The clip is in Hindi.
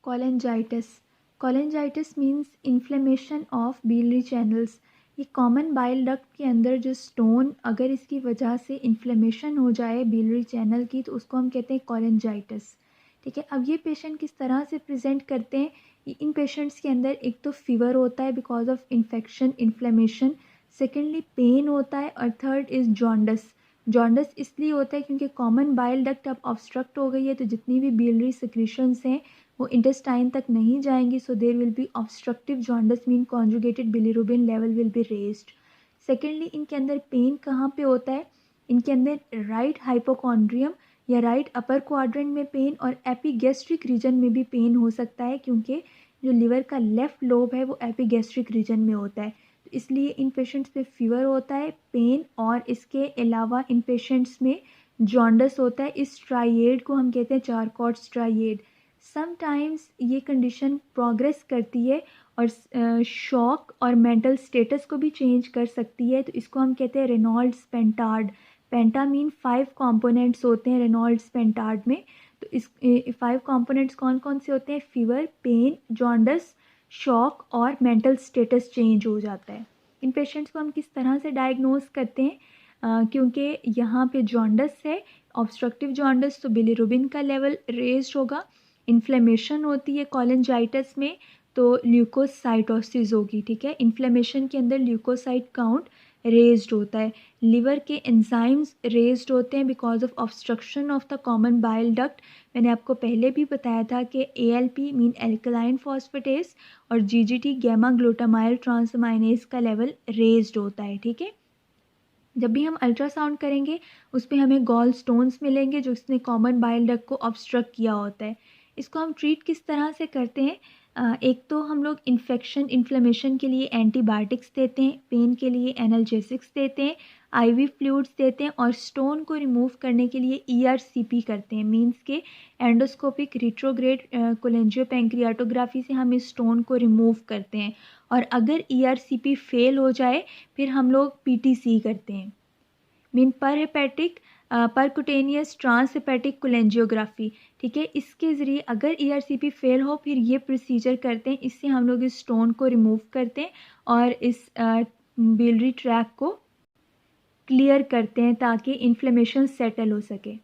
Cholangitis. Cholangitis means inflammation of biliary channels. ये कॉमन बाइल डक्ट के अंदर जो स्टोन, अगर इसकी वजह से इन्फ्लेमेशन हो जाए बिलियरी चैनल की, तो उसको हम कहते हैं कोलेंजाइटिस। ठीक है, अब ये पेशेंट किस तरह से प्रेजेंट करते हैं? इन पेशेंट्स के अंदर एक तो फीवर होता है because of infection, inflammation. Secondly pain होता है, और थर्ड इज़ जॉन्डस। जॉन्डस इसलिए होता है क्योंकि कॉमन बाइल डक्ट अब ऑब्स्ट्रक्ट हो गई है, तो जितनी भी बिलियरी सिक्रीशंस हैं वो इंटेस्टाइन तक नहीं जाएंगी, so there will be obstructive jaundice, mean conjugated bilirubin level will be raised. Secondly इनके अंदर पेन कहाँ पे होता है? इनके अंदर राइट हाइपोकॉन्ड्रियम या राइट अपर क्वाड्रेंट में पेन, और एपिगैस्ट्रिक रीजन में भी पेन हो सकता है, क्योंकि जो लिवर का लेफ्ट लोब है वो एपिगैस्ट्रिक रीजन में होता है। तो इसलिए इन पेशेंट्स पे फीवर होता है, पेन, और इसके अलावा इन पेशेंट्स में जॉन्डस होता है। इस ट्राइएड को हम कहते हैं चारकॉट ट्राइएड। समटाइम्स ये कंडीशन प्रोग्रेस करती है और शॉक और मेंटल स्टेटस को भी चेंज कर सकती है, तो इसको हम कहते हैं रेनॉल्ड्स पेंटार्ड। पेंटा मीन 5 कंपोनेंट्स होते हैं रेनॉल्ड्स पेंटार्ड में। तो इस 5 कंपोनेंट्स कौन कौन से होते हैं? फीवर, पेन, जॉन्डस, शॉक और मेंटल स्टेटस चेंज हो जाता है। इन पेशेंट्स को हम किस तरह से डायग्नोज करते हैं? क्योंकि यहाँ पे जॉन्डस है, ऑब्स्ट्रक्टिव जॉन्डस, तो बिलिरुबिन का लेवल रेज्ड होगा। इन्फ्लेमेशन होती है कोलेंजाइटिस में, तो ल्यूकोसाइटोसिस होगी। ठीक है, इन्फ्लेमेशन के अंदर ल्यूकोसाइट काउंट रेज्ड होता है। लिवर के एंजाइम्स रेज्ड होते हैं because of obstruction of the common bile duct. मैंने आपको पहले भी बताया था कि ALP मीन एल्कलाइन फॉस्फेटेस और GGT गैमा ग्लूटामाइल ट्रांसअमाइनेज का लेवल रेज्ड होता है। ठीक है, जब भी हम अल्ट्रासाउंड करेंगे उस पर हमें गॉल स्टोन्स मिलेंगे जो इसने कॉमन बाइल डक्ट को ऑब्स्ट्रक्ट किया होता है। इसको हम ट्रीट किस तरह से करते हैं? एक तो हम लोग इन्फेक्शन, इन्फ्लेमेशन के लिए एंटीबायोटिक्स देते हैं, पेन के लिए एनाल्जेसिक्स देते हैं, IV फ्लूइड्स देते हैं, और स्टोन को रिमूव करने के लिए ERCP करते हैं, मीन्स के एंडोस्कोपिक रिट्रोग्रेड कोलेंजियोपेंक्रियाटोग्राफी से हम इस स्टोन को रिमूव करते हैं। और अगर ERCP फेल हो जाए फिर हम लोग PTC करते हैं, मीन पर हेपेटिक परकुटेनियस ट्रांस हेपेटिक कोलेंजियोग्राफी। ठीक है, इसके ज़रिए अगर ERCP फेल हो फिर ये प्रोसीजर करते हैं। इससे हम लोग इस स्टोन को रिमूव करते हैं और इस बिलियरी ट्रैक को क्लियर करते हैं ताकि इन्फ्लेमेशन सेटल हो सके।